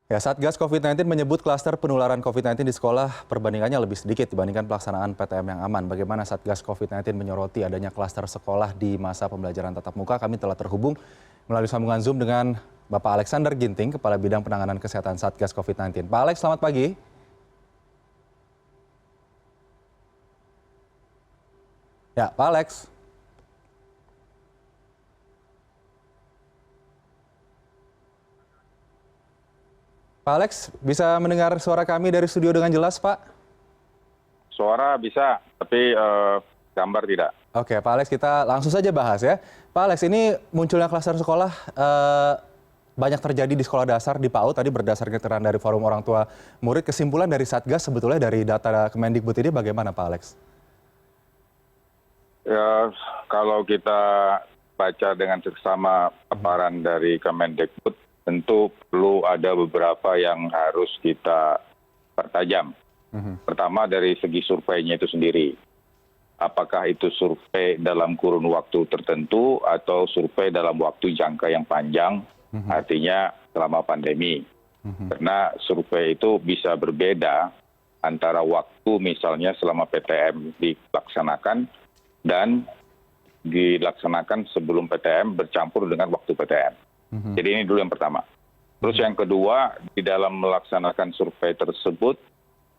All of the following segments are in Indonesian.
Ya, Satgas COVID-19 menyebut klaster penularan COVID-19 di sekolah perbandingannya lebih sedikit dibandingkan pelaksanaan PTM yang aman. Bagaimana Satgas COVID-19 menyoroti adanya klaster sekolah di masa pembelajaran tatap muka? Kami telah terhubung melalui sambungan Zoom dengan Bapak Alexander Ginting, Kepala Bidang Penanganan Kesehatan Satgas COVID-19. Pak Alex, selamat pagi. Ya, Pak Alex. Pak Alex, bisa mendengar suara kami dari studio dengan jelas, Pak? Suara bisa, tapi gambar tidak. Oke, Pak Alex, kita langsung saja bahas ya. Pak Alex, ini munculnya klaster sekolah banyak terjadi di sekolah dasar di PAUD. Tadi berdasarkan keterangan dari Forum Orang Tua Murid, kesimpulan dari Satgas sebetulnya dari data Kemendikbud ini bagaimana, Pak Alex? Ya, kalau kita baca dengan seksama paparan dari Kemendikbud, tentu perlu ada beberapa yang harus kita pertajam. Pertama dari segi surveinya itu sendiri. Apakah itu survei dalam kurun waktu tertentu atau survei dalam waktu jangka yang panjang, artinya selama pandemi. Karena survei itu bisa berbeda antara waktu misalnya selama PTM dilaksanakan dan dilaksanakan sebelum PTM bercampur dengan waktu PTM. Jadi ini dulu yang pertama. Terus yang kedua, di dalam melaksanakan survei tersebut,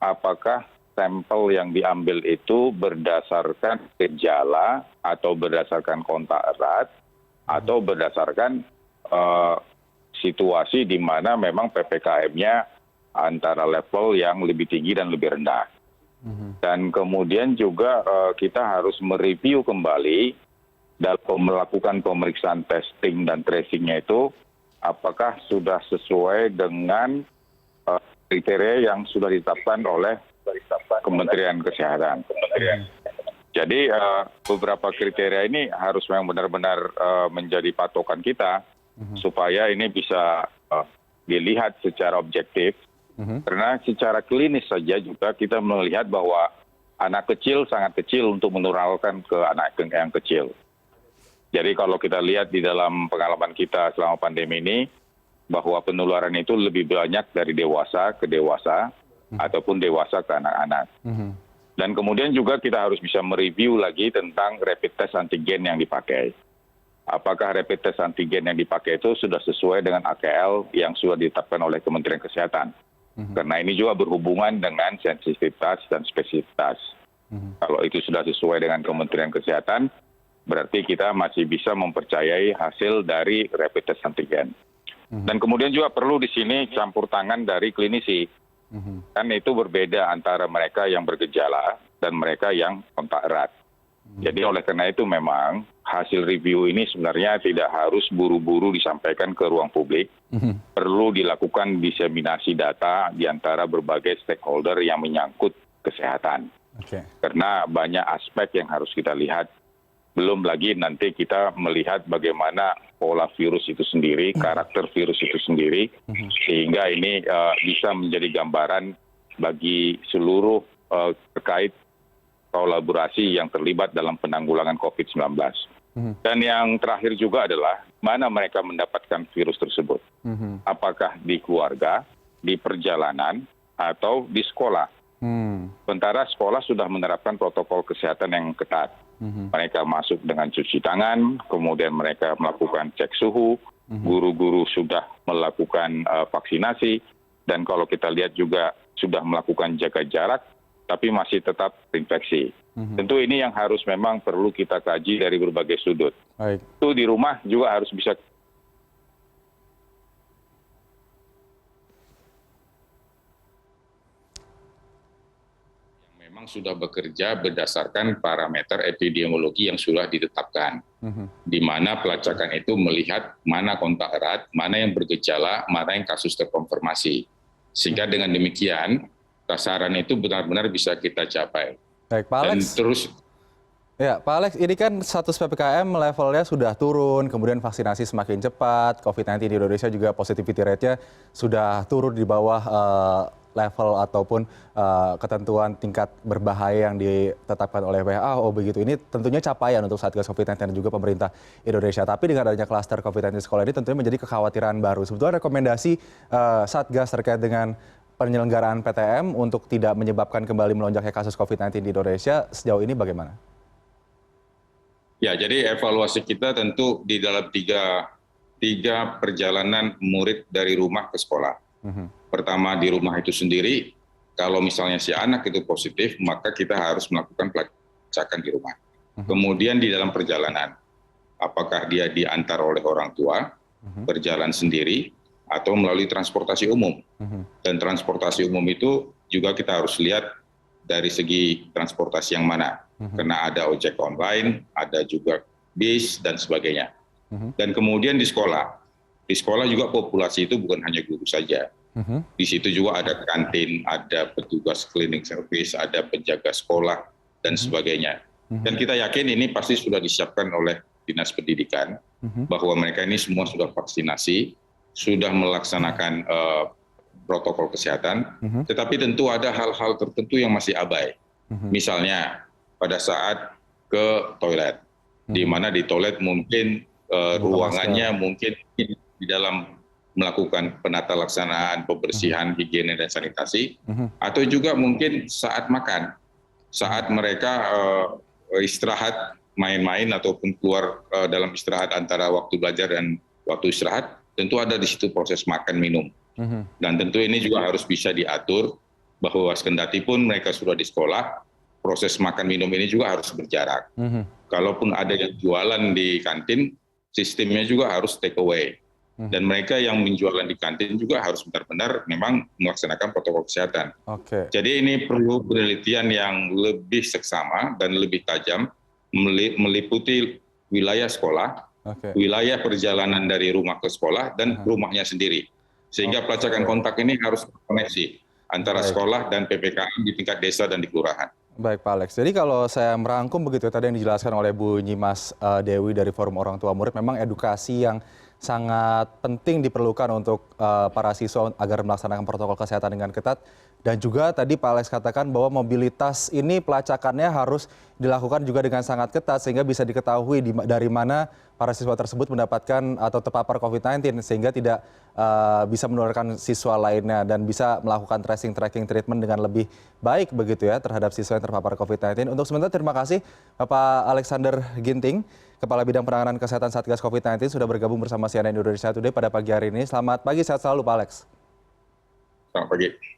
apakah sampel yang diambil itu berdasarkan gejala atau berdasarkan kontak erat atau berdasarkan situasi di mana memang PPKM-nya antara level yang lebih tinggi dan lebih rendah. Dan kemudian juga kita harus mereview kembali dalam melakukan pemeriksaan testing dan tracing-nya itu, apakah sudah sesuai dengan kriteria yang sudah ditetapkan oleh Kementerian Kesehatan. Jadi beberapa kriteria ini harus memang benar-benar menjadi patokan kita supaya ini bisa dilihat secara objektif. Karena secara klinis saja juga kita melihat bahwa anak kecil sangat kecil untuk menularkan ke anak yang kecil. Jadi kalau kita lihat di dalam pengalaman kita selama pandemi ini, bahwa penularan itu lebih banyak dari dewasa ke dewasa, ataupun dewasa ke anak-anak. Dan kemudian juga kita harus bisa mereview lagi tentang rapid test antigen yang dipakai. Apakah rapid test antigen yang dipakai itu sudah sesuai dengan AKL yang sudah ditetapkan oleh Kementerian Kesehatan. Karena ini juga berhubungan dengan sensitivitas dan spesifitas. Kalau itu sudah sesuai dengan Kementerian Kesehatan, berarti kita masih bisa mempercayai hasil dari rapid test antigen. Dan kemudian juga perlu di sini campur tangan dari klinisi. Kan itu berbeda antara mereka yang bergejala dan mereka yang kontak erat. Jadi oleh karena itu memang hasil review ini sebenarnya tidak harus buru-buru disampaikan ke ruang publik. Perlu dilakukan diseminasi data di antara berbagai stakeholder yang menyangkut kesehatan. Karena banyak aspek yang harus kita lihat. Belum lagi nanti kita melihat bagaimana pola virus itu sendiri, karakter virus itu sendiri, sehingga ini bisa menjadi gambaran bagi seluruh terkait kolaborasi yang terlibat dalam penanggulangan COVID-19. Dan yang terakhir juga adalah mana mereka mendapatkan virus tersebut. Apakah di keluarga, di perjalanan, atau di sekolah. Sementara sekolah sudah menerapkan protokol kesehatan yang ketat. Mereka masuk dengan cuci tangan, kemudian mereka melakukan cek suhu, guru-guru sudah melakukan vaksinasi, dan kalau kita lihat juga sudah melakukan jaga jarak, tapi masih tetap terinfeksi. Tentu ini yang harus memang perlu kita kaji dari berbagai sudut. Itu di rumah juga harus bisa memang sudah bekerja berdasarkan parameter epidemiologi yang sudah ditetapkan, di mana pelacakan itu melihat mana kontak erat, mana yang bergejala, mana yang kasus terkonfirmasi. Sehingga dengan demikian, sasaran itu benar-benar bisa kita capai. Baik, Pak Alex. Dan terus, ya, Pak Alex, ini kan status PPKM levelnya sudah turun, kemudian vaksinasi semakin cepat, COVID-19 di Indonesia juga positivity rate-nya sudah turun di bawah level ataupun ketentuan tingkat berbahaya yang ditetapkan oleh WHO begitu. Ini tentunya capaian untuk Satgas COVID-19 dan juga pemerintah Indonesia. Tapi dengan adanya klaster COVID-19 sekolah ini tentunya menjadi kekhawatiran baru. Sebetulnya rekomendasi Satgas terkait dengan penyelenggaraan PTM untuk tidak menyebabkan kembali melonjaknya kasus COVID-19 di Indonesia sejauh ini bagaimana? Ya, jadi evaluasi kita tentu di dalam tiga perjalanan murid dari rumah ke sekolah. Pertama di rumah itu sendiri, kalau misalnya si anak itu positif, maka kita harus melakukan pelacakan di rumah. Kemudian di dalam perjalanan, apakah dia diantar oleh orang tua, berjalan sendiri, atau melalui transportasi umum. Dan transportasi umum itu juga kita harus lihat dari segi transportasi yang mana. Karena ada ojek online, ada juga bis, dan sebagainya. Dan kemudian di sekolah juga populasi itu bukan hanya guru saja. Di situ juga ada kantin, ada petugas cleaning service, ada penjaga sekolah, dan sebagainya. Dan kita yakin ini pasti sudah disiapkan oleh Dinas Pendidikan, bahwa mereka ini semua sudah vaksinasi, sudah melaksanakan protokol kesehatan, tetapi tentu ada hal-hal tertentu yang masih abai. Misalnya pada saat ke toilet, di mana di toilet mungkin ruangannya mungkin di dalam melakukan penata laksanaan, pembersihan, higiene dan sanitasi, atau juga mungkin saat makan, saat mereka istirahat, main-main ataupun keluar dalam istirahat antara waktu belajar dan waktu istirahat, tentu ada di situ proses makan minum. Dan tentu ini juga harus bisa diatur bahwa kendati pun mereka sudah di sekolah, proses makan minum ini juga harus berjarak. Kalaupun ada yang jualan di kantin, sistemnya juga harus take away. Dan mereka yang menjualan di kantin juga harus benar-benar memang melaksanakan protokol kesehatan. Jadi ini perlu penelitian yang lebih seksama dan lebih tajam, meliputi wilayah sekolah, wilayah perjalanan dari rumah ke sekolah, dan rumahnya sendiri. Sehingga pelacakan kontak ini harus terkoneksi antara sekolah dan PPKM di tingkat desa dan di kelurahan. Baik Pak Alex, jadi kalau saya merangkum begitu tadi yang dijelaskan oleh Bu Nyimas Dewi dari Forum Orang Tua Murid, memang edukasi yang sangat penting diperlukan untuk para siswa agar melaksanakan protokol kesehatan dengan ketat. Dan juga tadi Pak Alex katakan bahwa mobilitas ini pelacakannya harus dilakukan juga dengan sangat ketat sehingga bisa diketahui dari mana para siswa tersebut mendapatkan atau terpapar COVID-19 sehingga tidak bisa menularkan siswa lainnya dan bisa melakukan tracing, tracking, treatment dengan lebih baik begitu ya terhadap siswa yang terpapar COVID-19. Untuk sementara terima kasih Bapak Alexander Ginting, Kepala Bidang Penanganan Kesehatan Satgas COVID-19 sudah bergabung bersama CNN Indonesia Today pada pagi hari ini. Selamat pagi, sehat selalu Pak Alex. Selamat pagi.